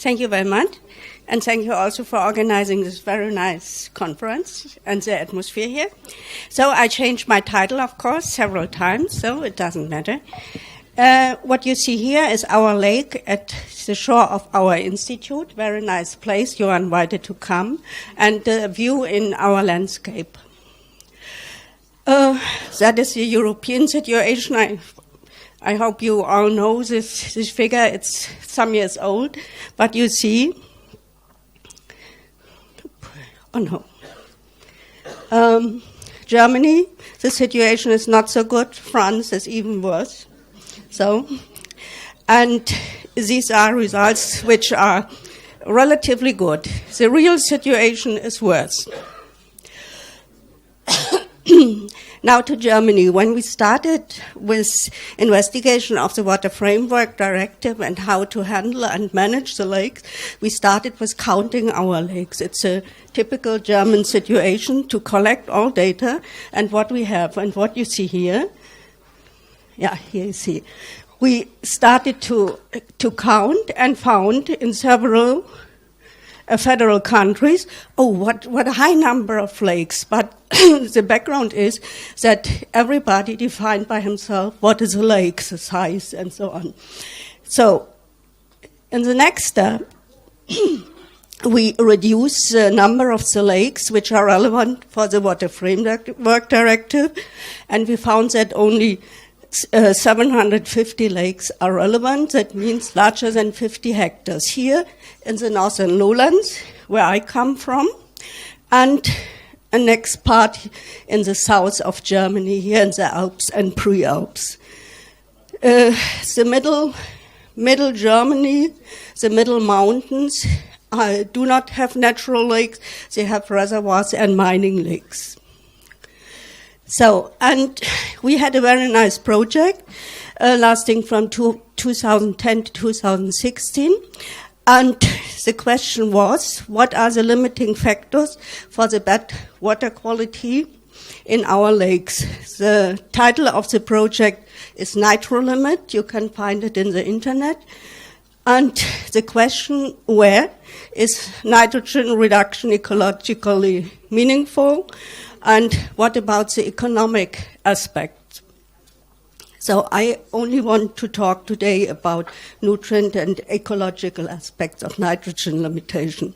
Thank you very much. And thank you also for organizing this very nice conference and the atmosphere here. So I changed my title, of course, several times, so it doesn't matter. What you see here is our lake at the shore of our institute. Very nice place. You are invited to come. And the view in our landscape. That is the European situation. I hope you all know this figure. It's some years old. But you see... Oh no. Germany, the situation is not so good. France is even worse. So, and these are results which are relatively good. The real situation is worse. Now to Germany. When we started with investigation of the Water Framework Directive and how to handle and manage the lakes, we started with counting our lakes. It's a typical German situation to collect all data and what we have. And what you see here, here you see, we started to count and found in several federal countries, what a high number of lakes. But the background is that everybody defined by himself what is a lake, the size, and so on. So, in the next step, we reduce the number of the lakes which are relevant for the Water Framework Directive, and we found that only 750 lakes are relevant. That means larger than 50 hectares. Here in the northern lowlands, where I come from, and a next part in the south of Germany, here in the Alps and pre-Alps. The middle Germany, the middle mountains, do not have natural lakes. They have reservoirs and mining lakes. So, and we had a very nice project lasting from 2010 to 2016. And the question was, what are the limiting factors for the bad water quality in our lakes? The title of the project is Nitro Limit. You can find it in the internet. And the question, where is nitrogen reduction ecologically meaningful? And what about the economic aspect? So I only want to talk today about nutrient and ecological aspects of nitrogen limitation.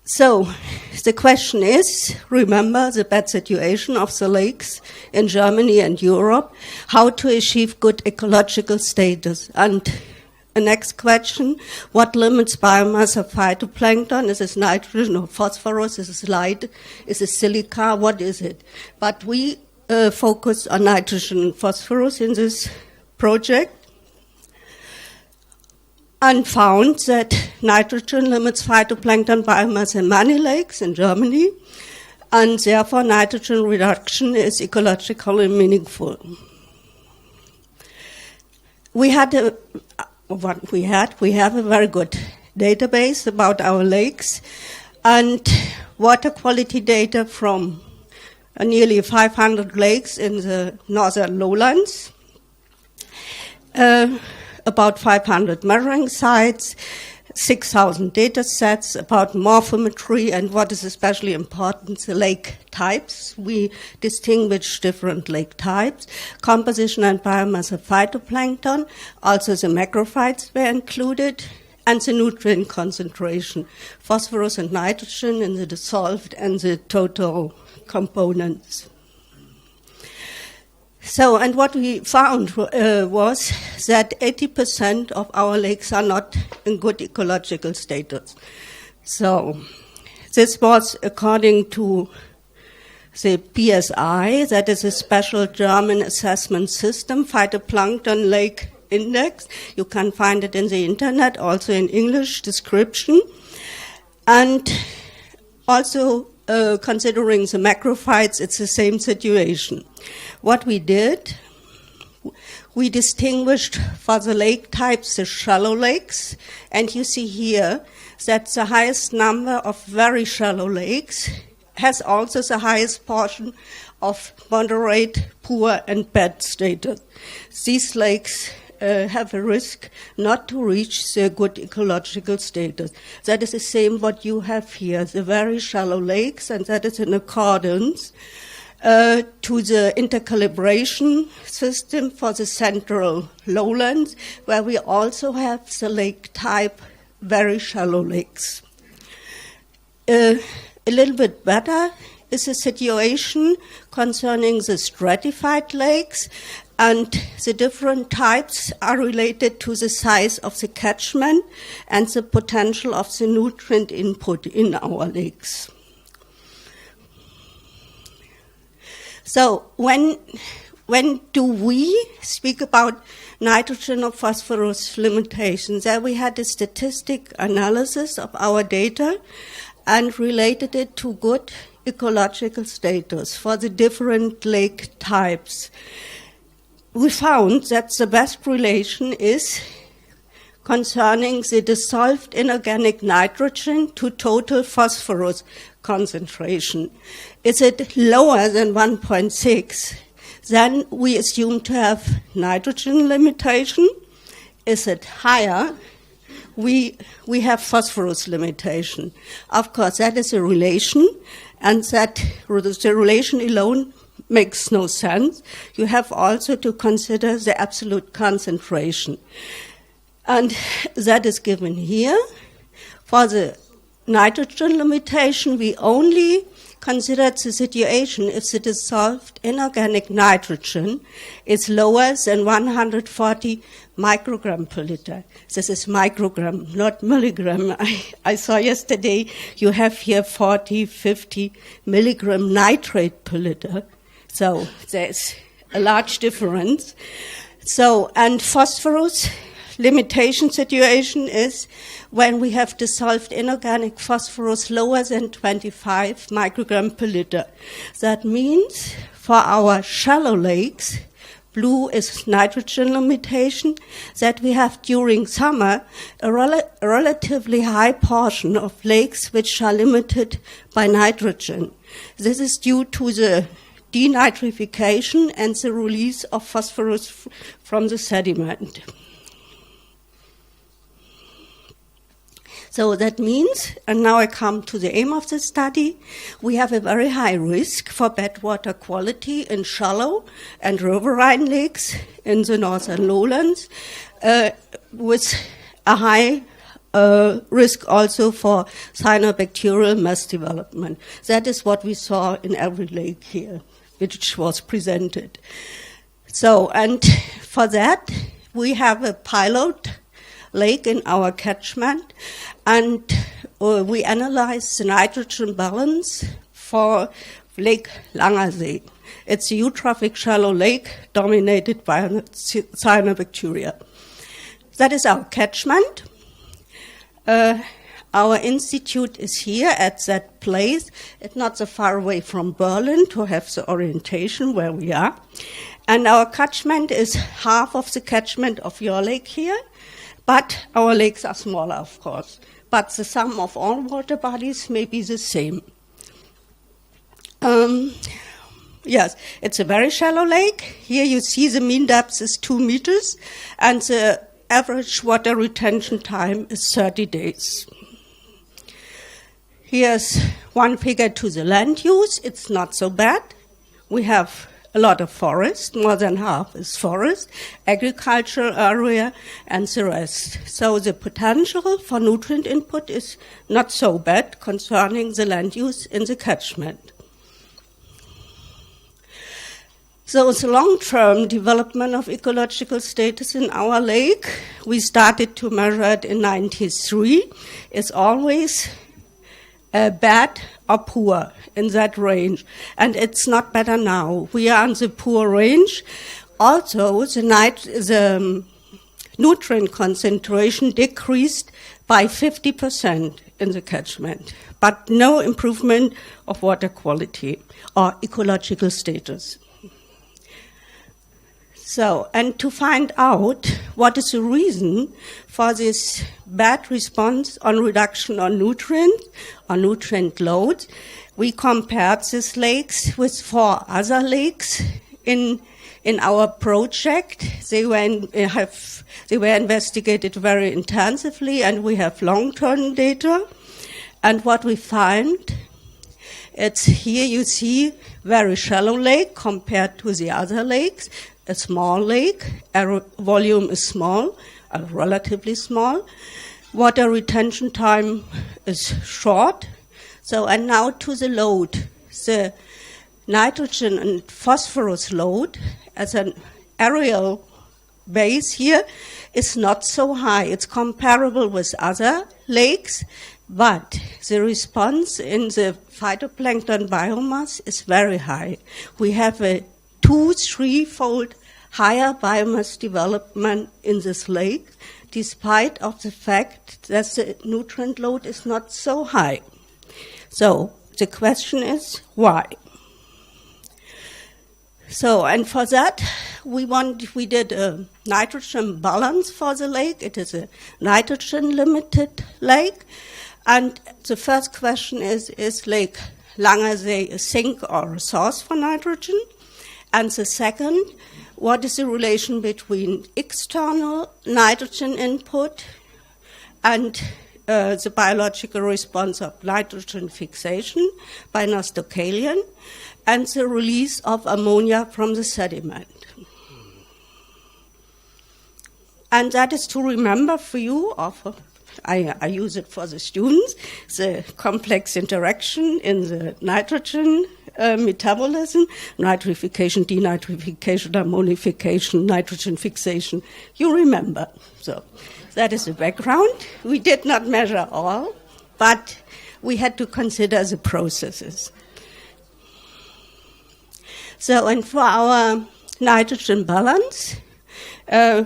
So the question is, remember the bad situation of the lakes in Germany and Europe, how to achieve good ecological status. And the next question, what limits biomass of phytoplankton? Is it nitrogen or phosphorus? Is it light? Is it silica? What is it? But we focused on nitrogen and phosphorus in this project and found that nitrogen limits phytoplankton biomass in many lakes in Germany, and therefore nitrogen reduction is ecologically meaningful. We have a very good database about our lakes and water quality data from nearly 500 lakes in the northern lowlands, about 500 measuring sites, 6,000 data sets about morphometry, and what is especially important, the lake types. We distinguish different lake types, composition and biomass of phytoplankton, also the macrophytes were included, and the nutrient concentration, phosphorus and nitrogen in the dissolved and the total components. So, and what we found was that 80% of our lakes are not in good ecological status. So, this was according to the PSI, that is a special German assessment system, Phytoplankton Lake Index. You can find it in the internet, also in English description. And also, considering the macrophytes, it's the same situation. What we did, we distinguished for the lake types the shallow lakes, and you see here that the highest number of very shallow lakes has also the highest portion of moderate, poor, and bad status. These lakes have a risk not to reach the good ecological status. That is the same what you have here, the very shallow lakes, and that is in accordance to the intercalibration system for the central lowlands, where we also have the lake type very shallow lakes. A little bit better is the situation concerning the stratified lakes, and the different types are related to the size of the catchment and the potential of the nutrient input in our lakes. So when do we speak about nitrogen or phosphorus limitations? There we had a statistic analysis of our data and related it to good ecological status for the different lake types. We found that the best relation is concerning the dissolved inorganic nitrogen to total phosphorus concentration. Is it lower than 1.6, then we assume to have nitrogen limitation. Is it higher, we have phosphorus limitation. Of course, that is a relation, and that the relation alone makes no sense. You have also to consider the absolute concentration. And that is given here. For the nitrogen limitation, we only considered the situation if the dissolved inorganic nitrogen is lower than 140 microgram per liter. This is microgram, not milligram. I saw yesterday you have here 40, 50 milligram nitrate per liter. So there's a large difference. So, and phosphorus limitation situation is when we have dissolved inorganic phosphorus lower than 25 microgram per liter. That means for our shallow lakes, blue is nitrogen limitation, that we have during summer a relatively high portion of lakes which are limited by nitrogen. This is due to the denitrification and the release of phosphorus from the sediment. So that means, and now I come to the aim of the study, we have a very high risk for bad water quality in shallow and riverine lakes in the northern lowlands, with a high risk also for cyanobacterial mass development. That is what we saw in every lake here, which was presented. So, and for that, we have a pilot lake in our catchment, and we analyze the nitrogen balance for Lake Langersee. It's a eutrophic shallow lake dominated by cyanobacteria. That is our catchment. Our institute is here at that place. It's not so far away from Berlin to have the orientation where we are. And our catchment is half of the catchment of your lake here. But our lakes are smaller, of course. But the sum of all water bodies may be the same. Yes, it's a very shallow lake. Here you see the mean depth is 2 meters, and the average water retention time is 30 days. Here's one figure to the land use. It's not so bad. We have a lot of forest, more than half is forest, agricultural area, and the rest. So the potential for nutrient input is not so bad concerning the land use in the catchment. So the long-term development of ecological status in our lake, we started to measure it in 1993, is always bad or poor in that range. And it's not better now. We are in the poor range. Also, the nutrient concentration decreased by 50% in the catchment, but no improvement of water quality or ecological status. So, and to find out what is the reason for this bad response on reduction on nutrient load, we compared these lakes with 4 other lakes in in our project. They were investigated very intensively, and we have long-term data. And what we find, it's here you see very shallow lake compared to the other lakes, a small lake, volume is small, relatively small. Water retention time is short. So, and now to the load. The nitrogen and phosphorus load as an aerial base here is not so high. It's comparable with other lakes, but the response in the phytoplankton biomass is very high. We have a 2-3-fold higher biomass development in this lake, despite of the fact that the nutrient load is not so high. So the question is, why? So, and for that, we did a nitrogen balance for the lake. It is a nitrogen-limited lake. And the first question is Lake Langersee a sink or a source for nitrogen? And the second, what is the relation between external nitrogen input and the biological response of nitrogen fixation by Nostocalian and the release of ammonia from the sediment? And that is to remember for you, or for, I use it for the students, the complex interaction in the nitrogen metabolism, nitrification, denitrification, ammonification, nitrogen fixation. You remember. So that is the background. We did not measure all, but we had to consider the processes. So, and for our nitrogen balance,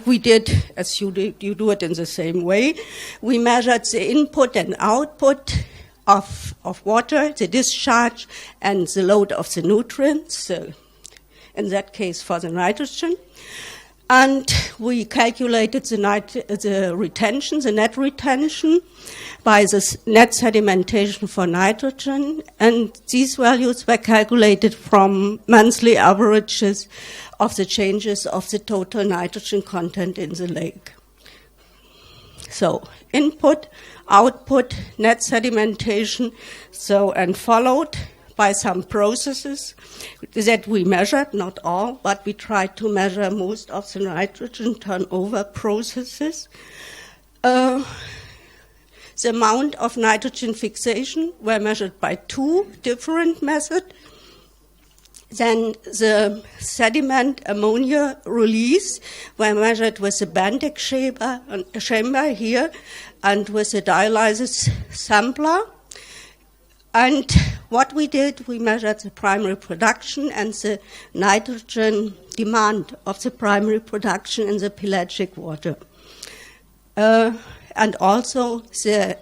we did, as you do it in the same way, we measured the input and output of water, the discharge, and the load of the nutrients, in that case for the nitrogen. And we calculated the retention, the net retention, by the net sedimentation for nitrogen, and these values were calculated from monthly averages of the changes of the total nitrogen content in the lake. So input, output, net sedimentation, and followed by some processes that we measured, not all, but we tried to measure most of the nitrogen turnover processes. The amount of nitrogen fixation were measured by 2 different methods. Then the sediment ammonia release were measured with a Bantek chamber here and with a dialysis sampler. And what we did, we measured the primary production and the nitrogen demand of the primary production in the pelagic water. And also the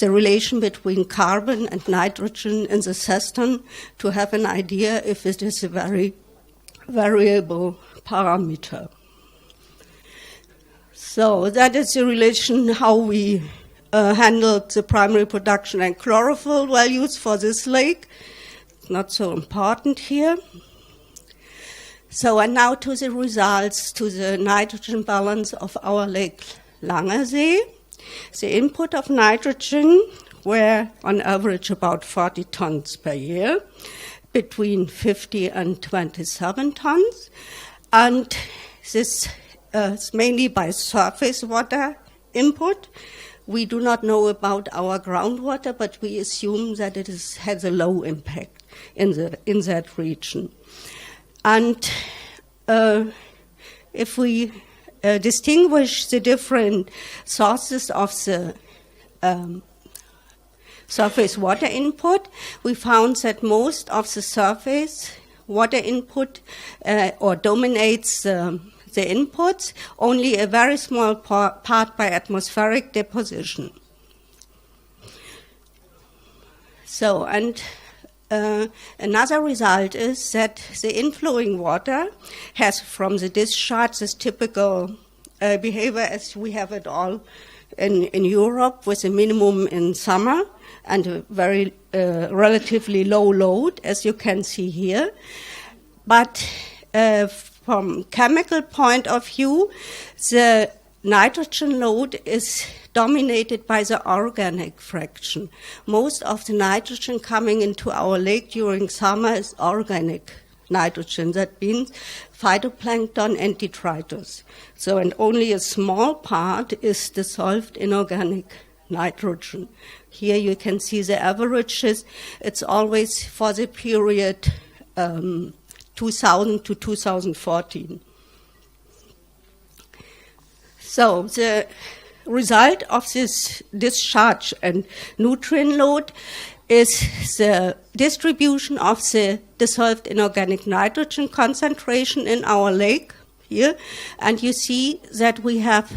relation between carbon and nitrogen in the cistern to have an idea if it is a very variable parameter. So that is the relation how we handled the primary production and chlorophyll values for this lake. Not so important here. So, and now to the results, to the nitrogen balance of our Lake Langersee. The input of nitrogen were on average about 40 tons per year, between 50 and 27 tons. And this is mainly by surface water input. We do not know about our groundwater, but we assume that it has a low impact in that region. And if we distinguish the different sources of the surface water input, we found that most of the surface water input or dominates the inputs, only a very small part by atmospheric deposition. So, and another result is that the inflowing water has from the discharge this typical behavior as we have it all in Europe, with a minimum in summer and a very relatively low load, as you can see here. But from chemical point of view, the nitrogen load is dominated by the organic fraction. Most of the nitrogen coming into our lake during summer is organic nitrogen. That means phytoplankton and detritus. So, and only a small part is dissolved inorganic nitrogen. Here you can see the averages. It's always for the period 2000 to 2014. So the result of this discharge and nutrient load is the distribution of the dissolved inorganic nitrogen concentration in our lake here. And you see that we have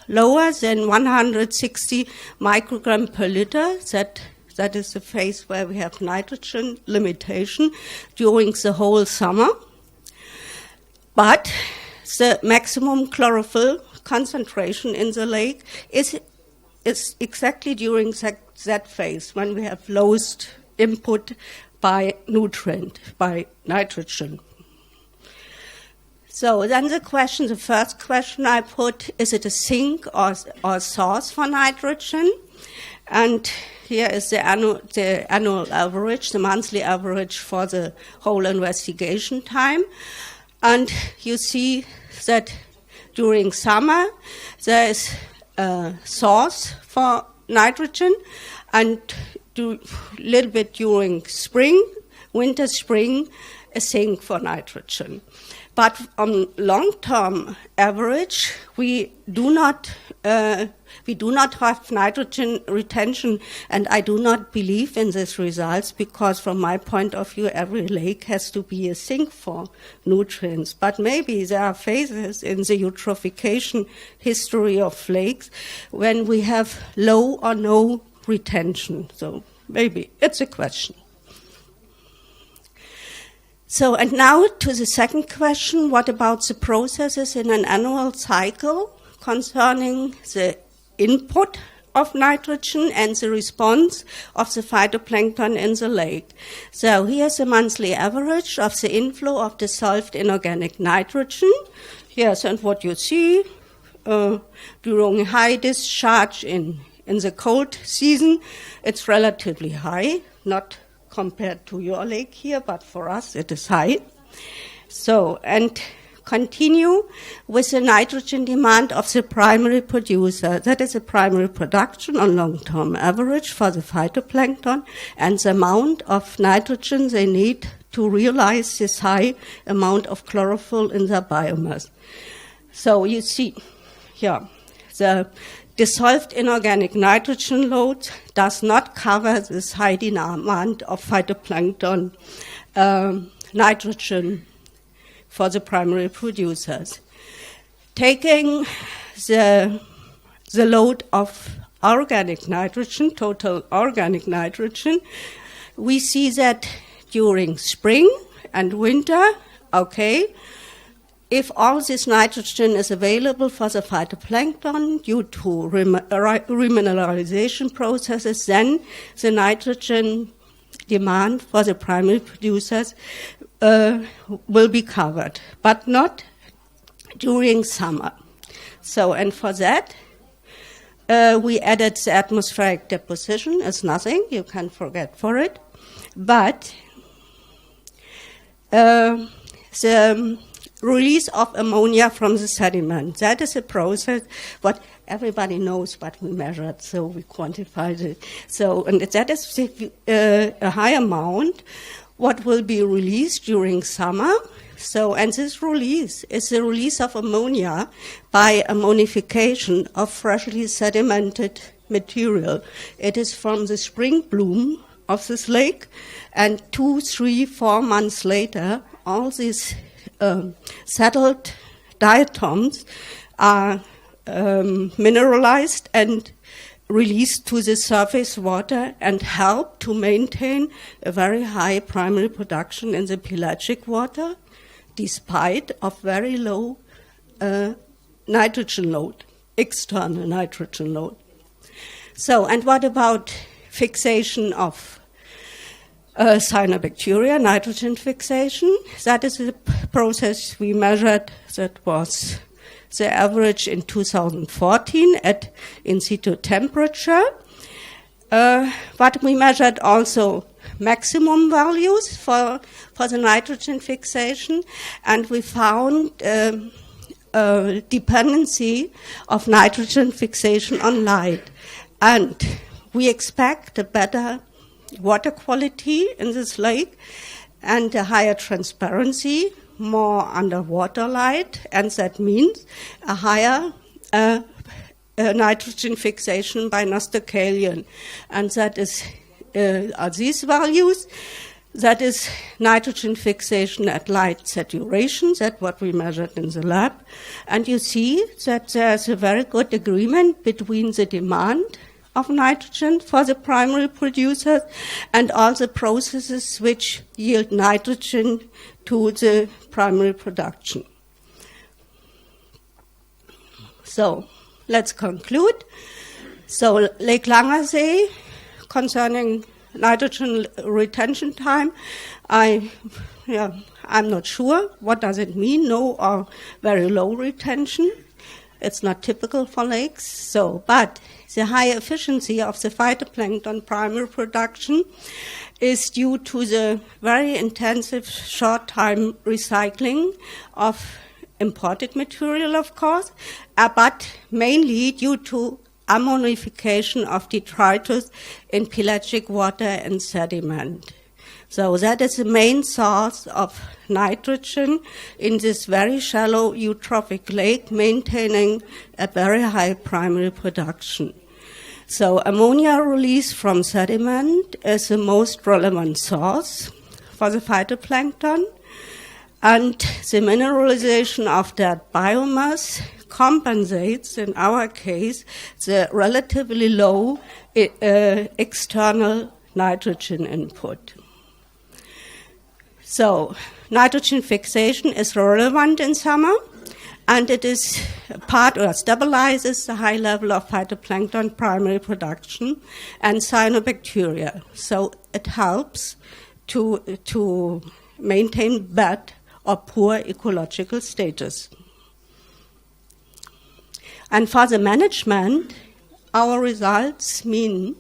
lower than 160 microgram per liter. That is the phase where we have nitrogen limitation during the whole summer. But the maximum chlorophyll concentration in the lake is exactly during that phase when we have lowest input by nutrient, by nitrogen. So then the first question I put, is it a sink or source for nitrogen? And here is the annual average, the monthly average for the whole investigation time. And you see that during summer there is a source for nitrogen, and a little bit during spring, winter, spring, a sink for nitrogen. But on long-term average, we do not have nitrogen retention, and I do not believe in these results because, from my point of view, every lake has to be a sink for nutrients. But maybe there are phases in the eutrophication history of lakes when we have low or no retention. So maybe it's a question. So, and now to the second question, what about the processes in an annual cycle concerning the input of nitrogen and the response of the phytoplankton in the lake? So here's the monthly average of the inflow of dissolved inorganic nitrogen. Yes, and what you see during high discharge in the cold season, it's relatively high, not compared to your lake here, but for us it is high. So, and continue with the nitrogen demand of the primary producer. That is the primary production on long-term average for the phytoplankton and the amount of nitrogen they need to realize this high amount of chlorophyll in their biomass. So you see here, the dissolved inorganic nitrogen load does not cover this high demand of phytoplankton nitrogen for the primary producers. Taking the load of organic nitrogen, total organic nitrogen, we see that during spring and winter, if all this nitrogen is available for the phytoplankton due to remineralization processes, then the nitrogen demand for the primary producers will be covered, but not during summer. So, and for that, we added the atmospheric deposition as nothing, you can forget for it, but the release of ammonia from the sediment. That is a process what everybody knows, but we measured, so we quantified it. So, and that is a high amount what will be released during summer. So, and this release is the release of ammonia by ammonification of freshly sedimented material. It is from the spring bloom of this lake, and 2, 3, 4 months later, all these settled diatoms are mineralized and released to the surface water and help to maintain a very high primary production in the pelagic water, despite of very low nitrogen load, external nitrogen load. So, and what about fixation of cyanobacteria, nitrogen fixation. That is a process we measured. That was the average in 2014 at in situ temperature. But we measured also maximum values for the nitrogen fixation, and we found a dependency of nitrogen fixation on light. And we expect a better water quality in this lake and a higher transparency, more underwater light, and that means a higher nitrogen fixation by Nostocalian. And that is are these values. That is nitrogen fixation at light saturation. That's what we measured in the lab. And you see that there's a very good agreement between the demand of nitrogen for the primary producers and all the processes which yield nitrogen to the primary production. So let's conclude. So Lake Langersee, concerning nitrogen retention time, I'm not sure. What does it mean? No or very low retention. It's not typical for lakes. So, but the high efficiency of the phytoplankton primary production is due to the very intensive short-time recycling of imported material, of course, but mainly due to ammonification of detritus in pelagic water and sediment. So that is the main source of nitrogen in this very shallow eutrophic lake, maintaining a very high primary production. So ammonia release from sediment is the most relevant source for the phytoplankton, and the mineralization of that biomass compensates, in our case, the relatively low external nitrogen input. So nitrogen fixation is relevant in summer, and it is part or stabilizes the high level of phytoplankton primary production and cyanobacteria. So it helps to maintain bad or poor ecological status. And for the management, our results mean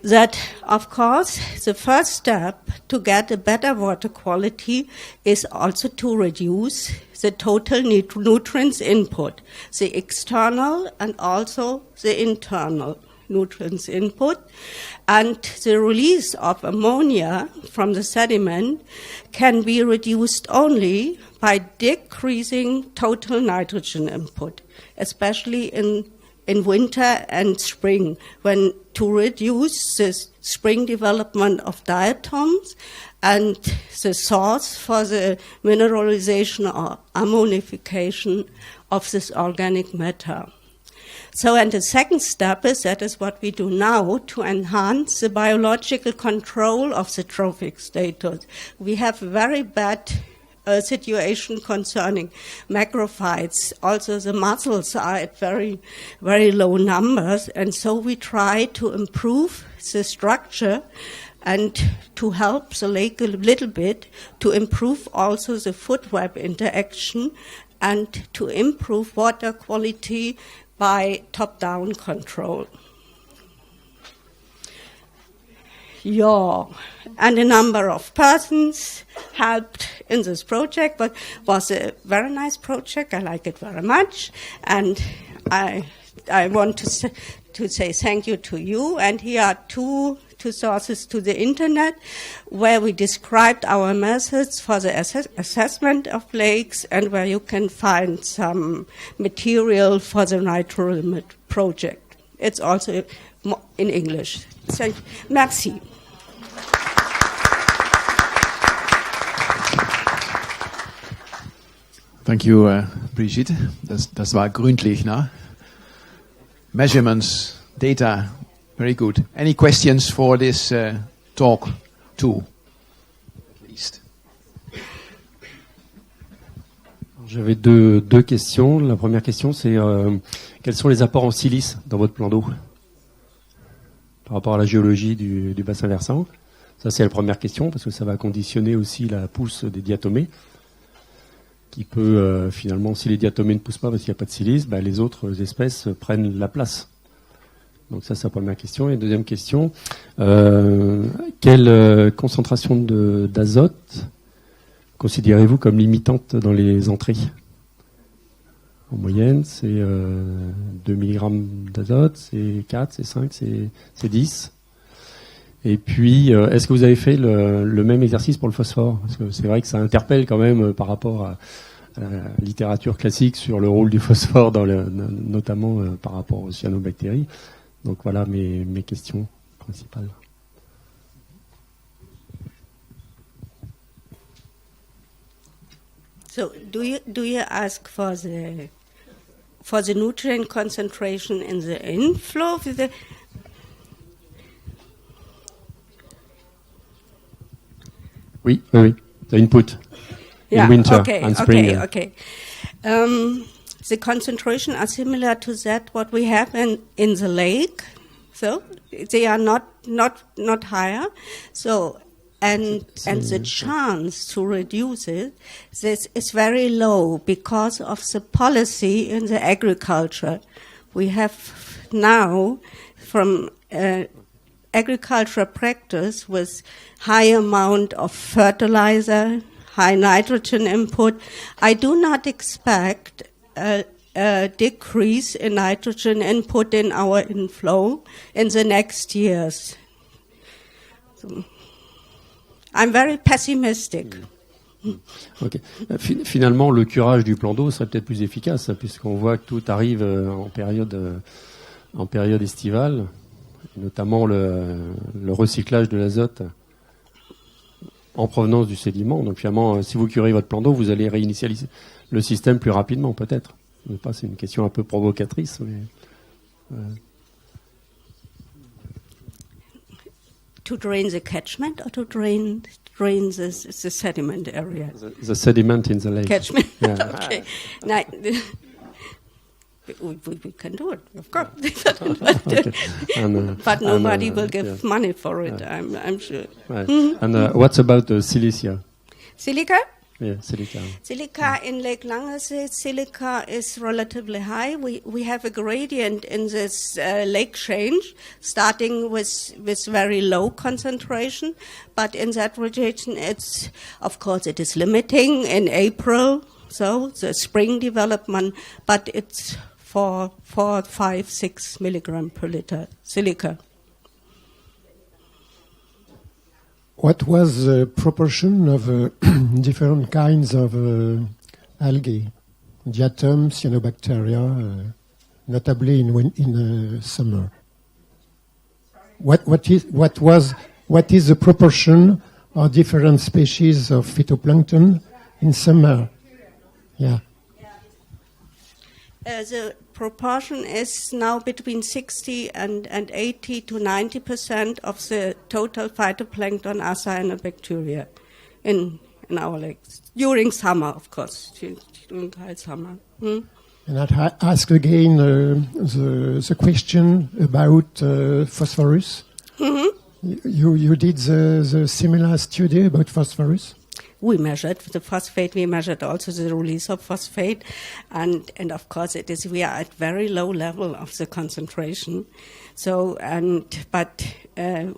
that, of course, the first step to get a better water quality is also to reduce the total nutrients input, the external and also the internal nutrients input. And the release of ammonia from the sediment can be reduced only by decreasing total nitrogen input, especially in winter and spring, when to reduce the spring development of diatoms and the source for the mineralization or ammonification of this organic matter. So, and the second step is, that is what we do now, to enhance the biological control of the trophic status. We have very bad situation concerning macrophytes. Also, the mussels are at very, very low numbers, and so we try to improve the structure and to help the lake a little bit, to improve also the food web interaction and to improve water quality by top-down control. Yeah, and a number of persons helped in this project, but was a very nice project. I like it very much, and I want to say thank you to you. And here are two sources to the internet where we described our methods for the assessment of lakes, and where you can find some material for the Nitro project. It's also in English. Merci. Thank you, Brigitte. Das war gründlich, ne? Measurements, data, very good. Any questions for this talk too? At least. J'avais deux questions. La première question, c'est quels sont les apports en silice dans votre plan d'eau par rapport à la géologie du bassin versant? Ça, c'est la première question, parce que ça va conditionner aussi la pousse des diatomées, qui peut, finalement, si les diatomées ne poussent pas parce qu'il n'y a pas de silice, les autres espèces prennent la place. Donc ça, c'est la première question. Et deuxième question, quelle concentration d'azote considérez-vous comme limitante dans les entrées ? En moyenne, c'est 2 mg d'azote, c'est 4, c'est 5, c'est 10. Et puis, est-ce que vous avez fait le même exercice pour le phosphore ? Parce que c'est vrai que ça interpelle quand même par rapport à la littérature classique sur le rôle du phosphore, notamment par rapport aux cyanobactéries. Donc voilà mes questions principales. So, do you ask for the nutrient concentration in the inflow of the? Oui. The input in winter and spring. Okay. The concentration are similar to that what we have in the lake, so they are not higher. So and the chance to reduce it, this is very low because of the policy in the agriculture. We have now from agricultural practice with high amount of fertilizer, high nitrogen input. I do not expect a decrease in nitrogen input in our inflow in the next years. So, I'm very pessimistic. Okay. Finalement, le curage du plan d'eau serait peut-être plus efficace, puisqu'on voit que tout arrive en période estivale, notamment le recyclage de l'azote en provenance du sédiment. Donc finalement, si vous curez votre plan d'eau, vous allez réinitialiser le système plus rapidement, peut-être. Je sais pas, c'est une question un peu provocatrice, mais... To drain the catchment or to drain the sediment area? The sediment in the lake. Catchment. Yeah. Okay. Now, we can do it, of course. Okay. But nobody will give money for it, I'm sure. Right. And what about silica? Silica? Yeah, silica. Silica in Lake Langesee, silica is relatively high. We have a gradient in this lake change, starting with very low concentration, but in that region, of course, it is limiting in April, so the spring development, but it's 4, 5, 6 milligram per liter silica. What was the proportion of different kinds of algae, diatom, cyanobacteria, notably in summer? What is the proportion of different species of phytoplankton in summer? Yeah. The proportion is now between 60 and 80 to 90% of the total phytoplankton are cyanobacteria in our lakes. During summer, of course, during high summer. And I'd ask again the question about phosphorus. Mm-hmm. You did the similar study about phosphorus? We measured the phosphate. We measured also the release of phosphate, and of course we are at very low level of the concentration. So but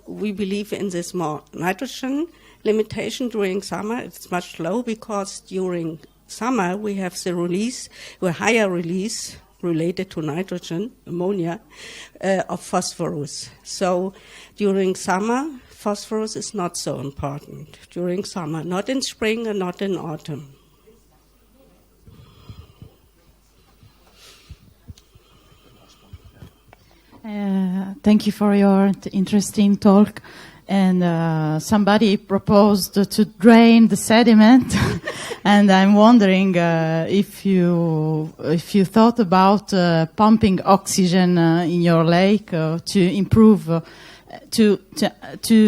we believe in this more nitrogen limitation during summer. It's much low because during summer we have a higher release related to nitrogen, ammonia, of phosphorus. So during summer, phosphorus is not so important during summer, not in spring and not in autumn. Thank you for your interesting talk. And somebody proposed to drain the sediment, and I'm wondering if you thought about pumping oxygen in your lake to improve. To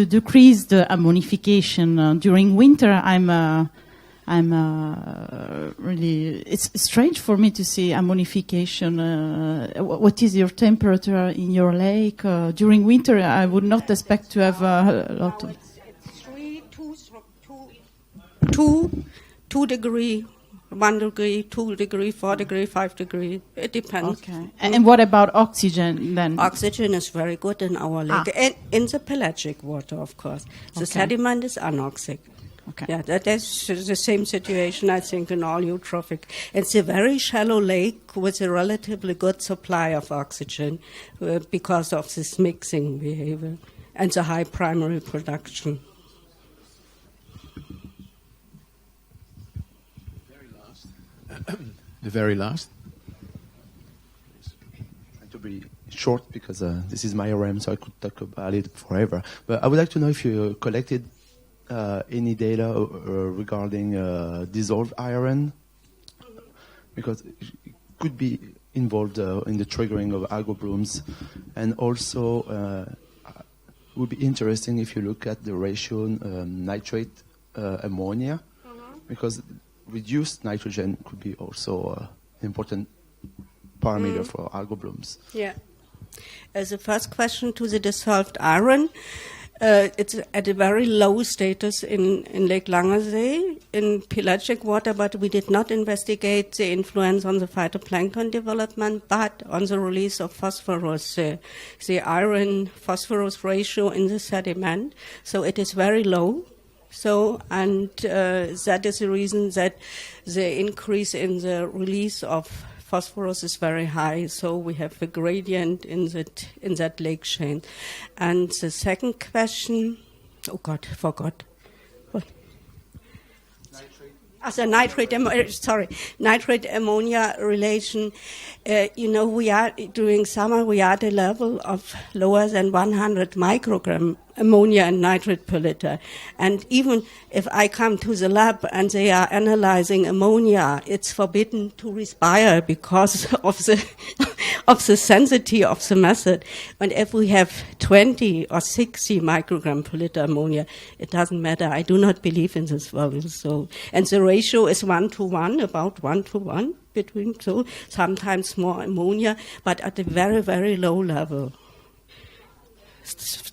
decrease the ammonification during winter, I'm really. It's strange for me to see ammonification. What is your temperature in your lake during winter? I would not expect to have a lot of. 2 degree, 1 degree, 2 degree, 4 degree, 5 degree. It depends. Okay. And what about oxygen then? Oxygen is very good in our lake. And in the pelagic water, of course. The sediment is anoxic. Okay. Yeah, that's the same situation, I think, in all eutrophic. It's a very shallow lake with a relatively good supply of oxygen because of this mixing behavior and the high primary production. The very last. To be short, because this is my realm, so I could talk about it forever. But I would like to know if you collected any data regarding dissolved iron, because it could be involved in the triggering of algal blooms, and also it would be interesting if you look at the ratio nitrate ammonia, because reduced nitrogen could be also an important parameter for algal blooms. Yeah. As a first question to the dissolved iron, it's at a very low status in Lake Langersee, in pelagic water, but we did not investigate the influence on the phytoplankton development, but on the release of phosphorus, the iron-phosphorus ratio in the sediment. So it is very low. So, and that is the reason that the increase in the release of phosphorus is very high. So we have a gradient in that lake chain. And the second question, oh God, forgot. What? Nitrate ammonia relation. We are during summer, we are at a level of lower than 100 microgram ammonia and nitrate per liter. And even if I come to the lab and they are analyzing ammonia, it's forbidden to respire because of the sensitivity of the method. And if we have 20 or 60 microgram per liter ammonia, it doesn't matter. I do not believe in this value. So, and the ratio is 1:1, about 1:1 between two, sometimes more ammonia, but at a very, very low level.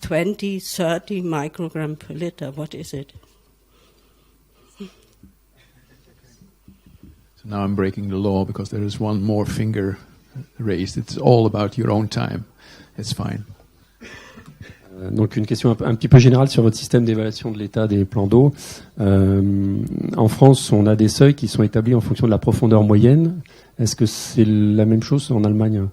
20, 30 microgram per liter, what is it? So now I'm breaking the law because there is one more finger raised. It's all about your own time. It's fine. Donc une question un petit peu générale sur votre système d'évaluation de l'état des plans d'eau. En France, on a des seuils qui sont établis en fonction de la profondeur moyenne. Est-ce que c'est la même chose en Allemagne ?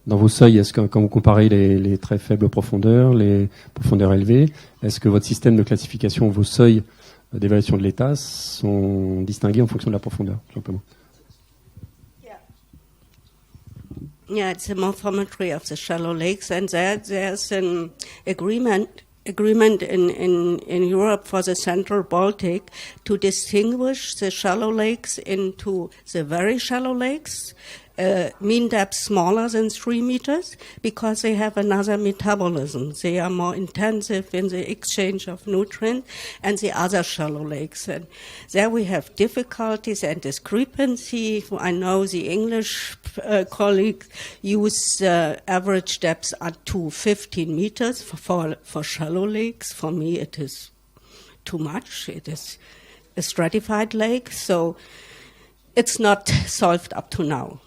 Dans vos seuils, est-ce que quand vous comparez les très faibles profondeurs, les profondeurs élevées, est-ce que votre système de classification, vos seuils d'évaluation de l'état sont distingués en fonction de la profondeur, tout simplement? Yeah, it's a morphometry of the shallow lakes, and there's an agreement in Europe for the Central Baltic to distinguish the shallow lakes into the very shallow lakes, mean depth smaller than 3 meters, because they have another metabolism. They are more intensive in the exchange of nutrients, and the other shallow lakes. And there we have difficulties and discrepancy. I know the English colleagues use average depths up to 15 meters for shallow lakes. For me, it is too much. It is a stratified lake, so it's not solved up to now.